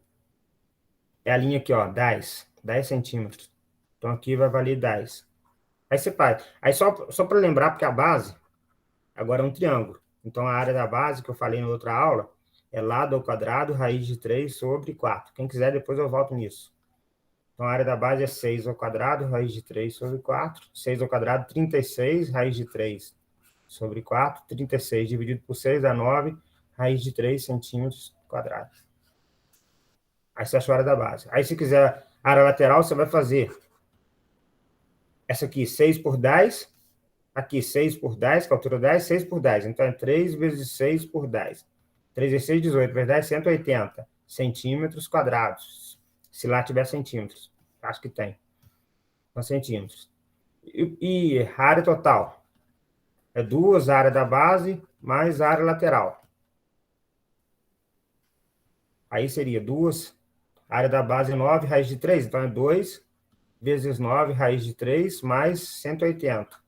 É a linha aqui, ó, 10 centímetros. Então aqui vai valer 10. Aí você faz. Aí só para lembrar, porque a base agora é um triângulo. Então a área da base que eu falei na outra aula é lado ao quadrado, raiz de 3 sobre 4. Quem quiser, depois eu volto nisso. Então, a área da base é 6 ao quadrado, raiz de 3 sobre 4. 6 ao quadrado, 36, raiz de 3 sobre 4. 36 dividido por 6 dá 9, raiz de 3 centímetros quadrados. Aí você achou a área da base. Aí, se quiser a área lateral, você vai fazer essa aqui, 6 por 10. Aqui, 6 por 10, que é a altura 10, 6 por 10. Então, é 3 vezes 6 por 10. 3 vezes 6, 18. Vezes 10, 180 centímetros quadrados. Se lá tiver centímetros. Acho que tem. Então, centímetros. E a área total? É 2, a área da base, mais a área lateral. Aí seria 2, a área da base é 9, raiz de 3. Então, é 2 vezes 9, raiz de 3, mais 180.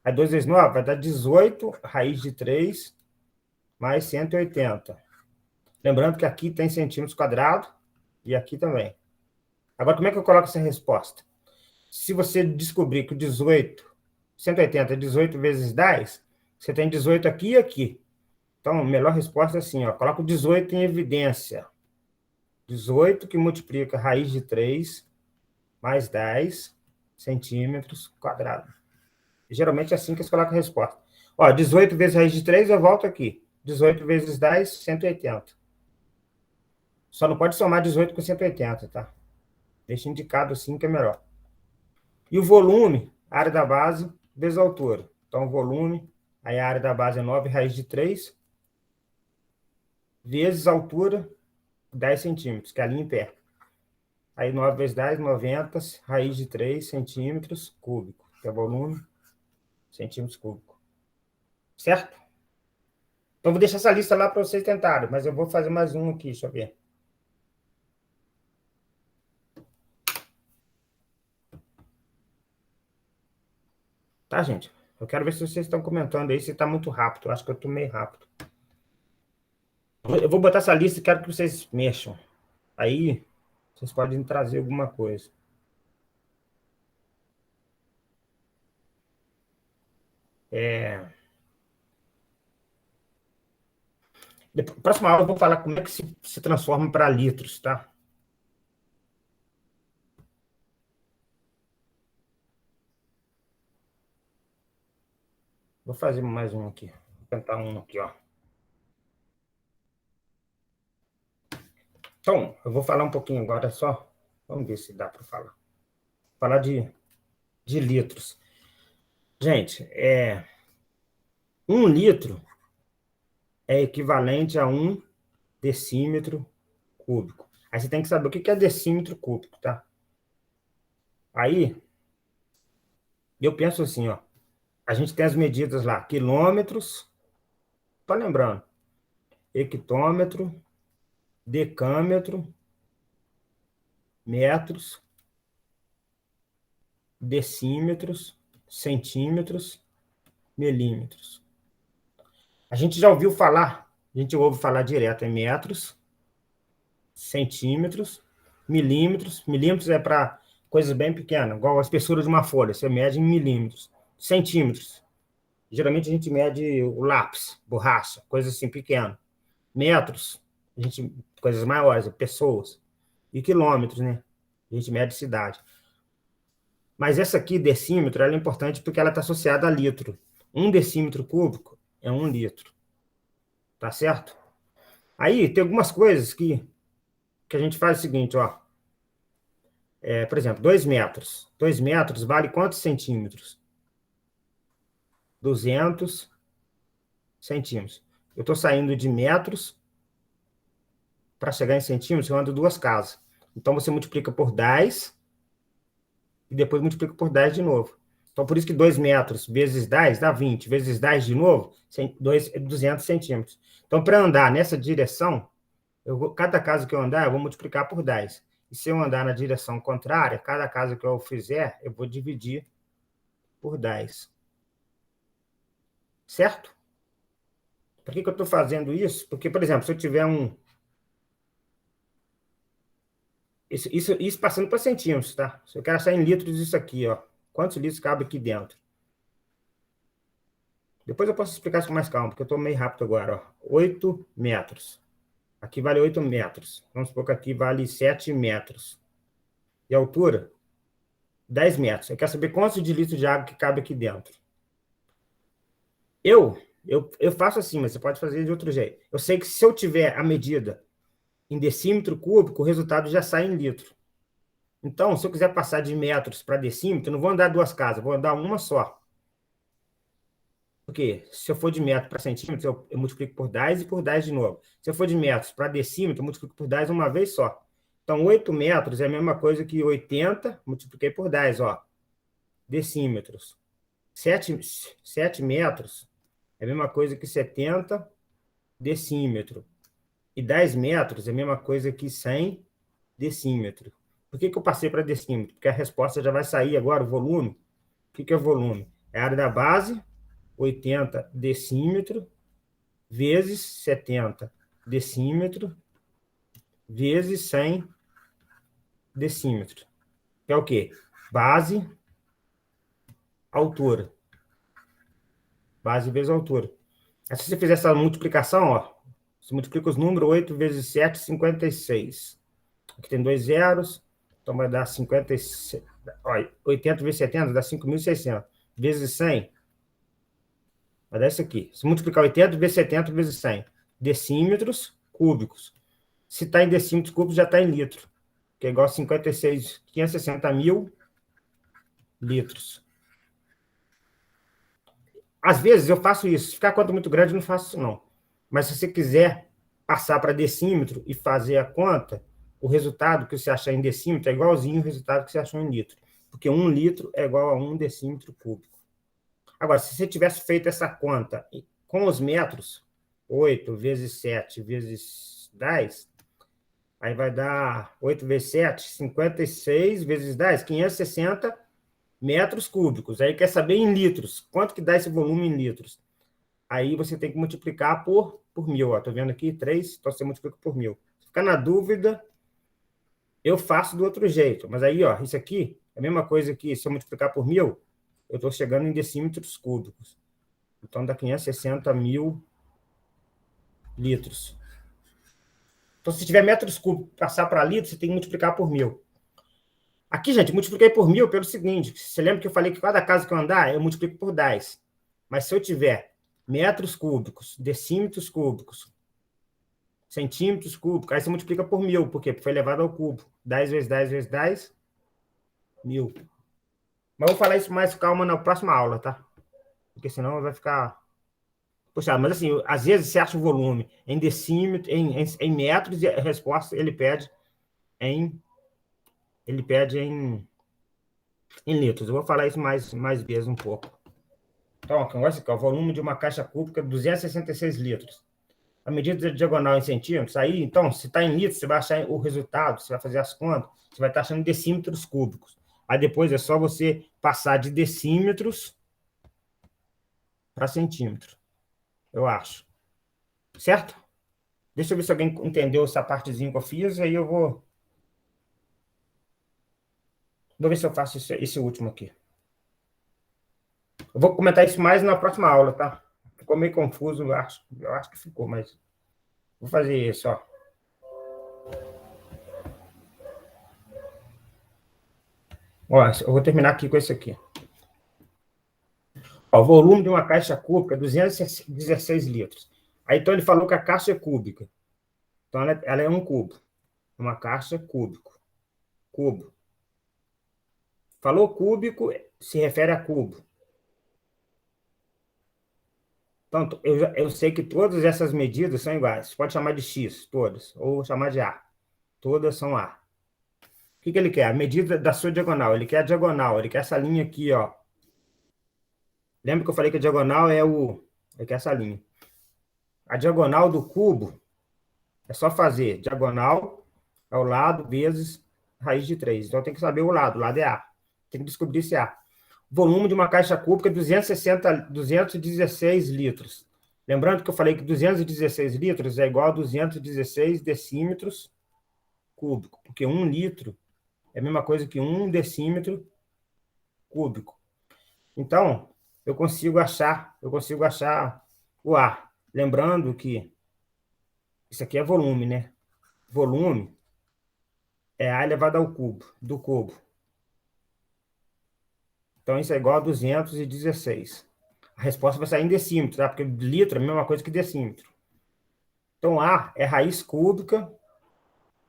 Aí 2 vezes 9 vai dar 18, raiz de 3, mais 180. Lembrando que aqui tem centímetros quadrados e aqui também. Agora, como é que eu coloco essa resposta? Se você descobrir que o 180 é 18 vezes 10, você tem 18 aqui e aqui. Então, a melhor resposta é assim, ó, coloca o 18 em evidência. 18 que multiplica raiz de 3 mais 10 centímetros quadrados. Geralmente é assim que você coloca a resposta. Ó, 18 vezes raiz de 3, eu volto aqui. 18 vezes 10, 180. Só não pode somar 18 com 180, tá? Deixa indicado assim que é melhor. E o volume, área da base, vezes a altura. Então, o volume, aí a área da base é 9 raiz de 3, vezes a altura, 10 centímetros, que é a linha em pé. Aí 9 vezes 10, 90, raiz de 3 centímetros cúbico, que é o volume, centímetros cúbicos. Certo? Então, vou deixar essa lista lá para vocês tentarem, mas eu vou fazer mais um aqui, deixa eu ver. Tá, gente? Eu quero ver se vocês estão comentando aí, se está muito rápido. Eu acho que eu estou meio rápido. Eu vou botar essa lista e quero que vocês mexam. Aí, vocês podem trazer alguma coisa. Próxima aula eu vou falar como é que se transforma para litros, tá? Vou fazer mais um aqui. Vou tentar um aqui, ó. Então, eu vou falar um pouquinho agora só. Vamos ver se dá para falar. Falar de litros. Gente, 1 litro é equivalente a 1 decímetro cúbico. Aí você tem que saber o que é decímetro cúbico, tá? Aí, eu penso assim, ó. A gente tem as medidas lá, quilômetros, tô lembrando, hectômetro, decâmetro, metros, decímetros, centímetros, milímetros. A gente já ouviu falar, a gente ouve falar direto em metros, centímetros, milímetros. Milímetros é para coisas bem pequenas, igual a espessura de uma folha, você mede em milímetros. Centímetros, geralmente a gente mede o lápis, borracha, coisas assim pequenas. Metros, a gente, coisas maiores, pessoas. E quilômetros, né? A gente mede cidade. Mas essa aqui, decímetro, ela é importante porque ela está associada a litro. 1 decímetro cúbico é 1 litro. Tá certo? Aí tem algumas coisas que a gente faz o seguinte, ó. Por exemplo, 2 metros. 2 metros vale quantos centímetros? 200 centímetros. Eu estou saindo de metros para chegar em centímetros, eu ando 2 casas. Então, você multiplica por 10 e depois multiplica por 10 de novo. Então, por isso que 2 metros vezes 10 dá 20, vezes 10 de novo, 200 centímetros. Então, para andar nessa direção, cada casa que eu andar, eu vou multiplicar por 10. E se eu andar na direção contrária, cada casa que eu fizer, eu vou dividir por 10. Certo? Por que eu estou fazendo isso? Porque, por exemplo, se eu tiver Isso passando para centímetros, tá? Se eu quero achar em litros isso aqui, ó. Quantos litros cabe aqui dentro? Depois eu posso explicar isso com mais calma, porque eu estou meio rápido agora, ó. 8 metros. Aqui vale 8 metros. Vamos supor que aqui vale 7 metros. E a altura? 10 metros. Eu quero saber quantos de litro de água que cabe aqui dentro. Eu faço assim, mas você pode fazer de outro jeito. Eu sei que se eu tiver a medida em decímetro cúbico, o resultado já sai em litro. Então, se eu quiser passar de metros para decímetro, eu não vou andar duas casas, vou andar uma só. Porque se eu for de metro para centímetro, eu multiplico por 10 e por 10 de novo. Se eu for de metros para decímetro, eu multiplico por 10 uma vez só. Então, 8 metros é a mesma coisa que 80, multipliquei por 10, ó, decímetros. 7 metros é a mesma coisa que 70 decímetro. E 10 metros é a mesma coisa que 100 decímetro. Por que eu passei para decímetro? Porque a resposta já vai sair agora, o volume. O que é o volume? É a área da base, 80 decímetro, vezes 70 decímetro, vezes 100 decímetro. Que é o quê? Base, altura. Base vezes altura. Aí, se você fizer essa multiplicação, ó, você multiplica os números, 8 vezes 7, 56. Aqui tem 2 zeros, então vai dar 56. Olha, 80 vezes 70 dá 5.600. Vezes 100, vai dar isso aqui. Se multiplicar 80 vezes 70 vezes 100, decímetros cúbicos. Se está em decímetros cúbicos, já está em litro, que é igual a 56, 560 mil litros. Às vezes eu faço isso. Se ficar a conta muito grande, eu não faço isso, não. Mas se você quiser passar para decímetro e fazer a conta, o resultado que você achar em decímetro é igualzinho ao resultado que você achou em litro. Porque 1 litro é igual a 1 decímetro cúbico. Agora, se você tivesse feito essa conta com os metros, 8 vezes 7 vezes 10, aí vai dar 8 vezes 7, 56 vezes 10, 560 metros cúbicos. Aí quer saber em litros. Quanto que dá esse volume em litros? Aí você tem que multiplicar por 1.000. Estou vendo aqui 3, então você multiplica por 1.000. Se ficar na dúvida, eu faço do outro jeito. Mas aí, ó, isso aqui é a mesma coisa que se eu multiplicar por 1.000, eu estou chegando em decímetros cúbicos. Então dá 560 mil litros. Então, se tiver metros cúbicos passar para litros, você tem que multiplicar por 1.000. Aqui, gente, multipliquei por 1.000 pelo seguinte. Você lembra que eu falei que cada casa que eu andar, eu multiplico por 10. Mas se eu tiver metros cúbicos, decímetros cúbicos, centímetros cúbicos, aí você multiplica por 1.000. Por quê? Porque foi elevado ao cubo. 10 vezes 10 vezes 10, 1.000. Mas eu vou falar isso mais calma na próxima aula, tá? Porque senão vai ficar... Poxa, mas assim, às vezes você acha o volume em decímetros, em metros, e a resposta ele pede em litros. Eu vou falar isso mais vezes um pouco. Então, aqui, o volume de uma caixa cúbica, 266 litros. A medida da diagonal em centímetros, aí, então, se está em litros, você vai achar o resultado, você vai fazer as contas, você vai estar achando decímetros cúbicos. Aí depois é só você passar de decímetros para centímetro, eu acho. Certo? Deixa eu ver se alguém entendeu essa partezinha que eu fiz, aí eu vou ver se eu faço esse último aqui. Eu vou comentar isso mais na próxima aula, tá? Ficou meio confuso, eu acho que ficou, mas vou fazer isso, ó. Ó, eu vou terminar aqui com esse aqui. Ó, o volume de uma caixa cúbica é 216 litros. Aí, então, ele falou que a caixa é cúbica. Então, ela é um cubo. Uma caixa cúbico. Cubo. Falou cúbico, se refere a cubo. Então, eu sei que todas essas medidas são iguais. Você pode chamar de X, todas. Ou chamar de A. Todas são A. O que ele quer? A medida da sua diagonal. Ele quer a diagonal. Ele quer essa linha aqui, ó. Lembra que eu falei que a diagonal é Ele quer essa linha. A diagonal do cubo é só fazer diagonal ao lado vezes raiz de 3. Então, tem que saber o lado. O lado é A. Tem que descobrir esse A. Volume de uma caixa cúbica é 216 litros. Lembrando que eu falei que 216 litros é igual a 216 decímetros cúbicos, porque 1 litro é a mesma coisa que 1 decímetro cúbico. Então, eu consigo achar o A. Lembrando que Isso aqui é volume, né? Volume é A elevado ao cubo, do cubo. Então, isso é igual a 216. A resposta vai sair em decímetro, tá? Porque litro é a mesma coisa que decímetro. Então, A é raiz cúbica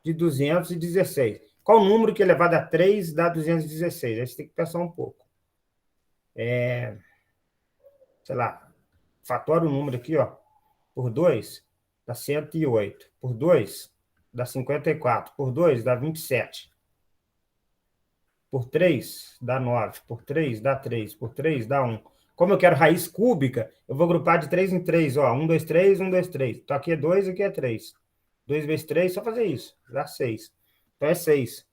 de 216. Qual o número que elevado a 3 dá 216? Aí você tem que pensar um pouco. Sei lá, fatora o número aqui, ó, por 2 dá 108. Por 2 dá 54. Por 2 dá 27. Por 3 dá 9. Por 3 dá 3. Por 3 dá 1. Como eu quero raiz cúbica, eu vou agrupar de 3 em 3. Ó, 1, 2, 3, 1, 2, 3. Então aqui é 2, aqui é 3. 2 vezes 3, só fazer isso. Dá 6. Então é 6.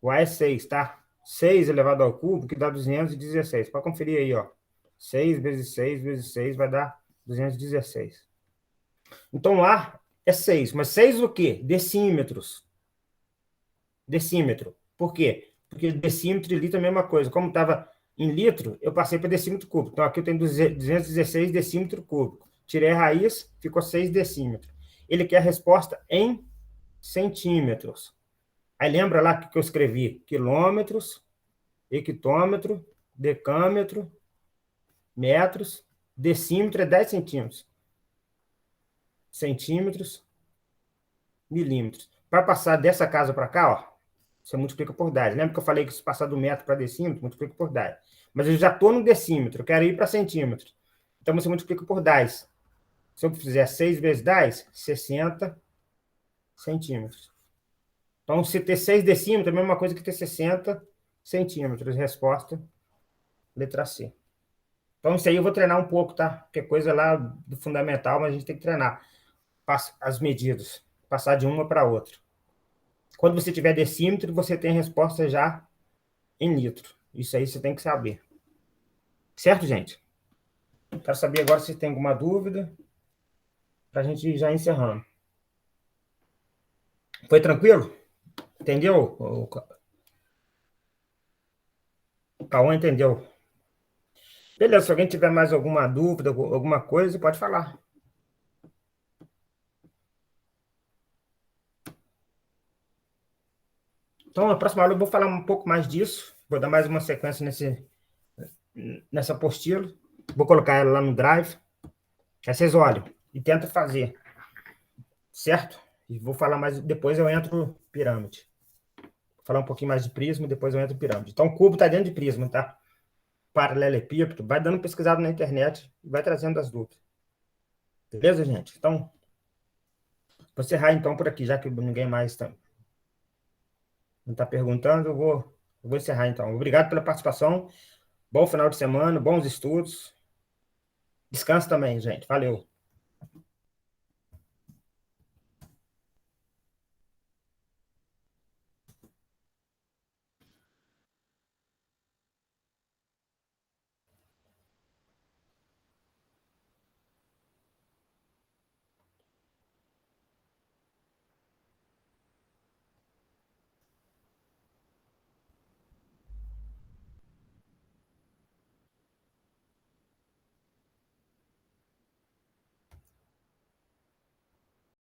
O A é 6, tá? 6 elevado ao cubo, que dá 216. Pode conferir aí, ó. 6 vezes 6 vezes 6 vai dar 216. Então, A é 6. Mas 6 o quê? Decímetros. Decímetro. Por quê? Porque decímetro e litro é a mesma coisa. Como estava em litro, eu passei para decímetro cúbico. Então, aqui eu tenho 216 decímetro cúbico. Tirei a raiz, ficou 6 decímetros. Ele quer a resposta em centímetros. Aí lembra lá que eu escrevi quilômetros, hectômetro, decâmetro, metros, decímetro é 10 centímetros, centímetros, milímetros. Para passar dessa casa para cá, ó, você multiplica por 10. Lembra que eu falei que se passar do metro para decímetro, multiplica por 10. Mas eu já estou no decímetro, eu quero ir para centímetro. Então você multiplica por 10. Se eu fizer 6 vezes 10, 60 centímetros. Então, se ter 6 decímetros é a mesma coisa que ter 60 centímetros. Resposta, letra C. Então, isso aí eu vou treinar um pouco, tá? Porque é coisa lá do fundamental, mas a gente tem que treinar as medidas, passar de uma para outra. Quando você tiver decímetro, você tem a resposta já em litro. Isso aí você tem que saber. Certo, gente? Quero saber agora se tem alguma dúvida, para a gente ir já encerrando. Foi tranquilo? Entendeu? O Cauã entendeu? Beleza, se alguém tiver mais alguma dúvida, alguma coisa, pode falar. Então, na próxima aula eu vou falar um pouco mais disso. Vou dar mais uma sequência nessa apostila. Vou colocar ela lá no Drive. Aí vocês olham e tentam fazer. Certo? E vou falar mais. Depois eu entro pirâmide. Vou falar um pouquinho mais de prisma, depois eu entro pirâmide. Então, o cubo está dentro de prisma, tá? Paralelepípedo. Vai dando pesquisado na internet e vai trazendo as dúvidas. Beleza, gente? Então, vou encerrar então por aqui, já que ninguém mais não está perguntando, eu vou encerrar então. Obrigado pela participação. Bom final de semana, bons estudos. Descanse também, gente. Valeu.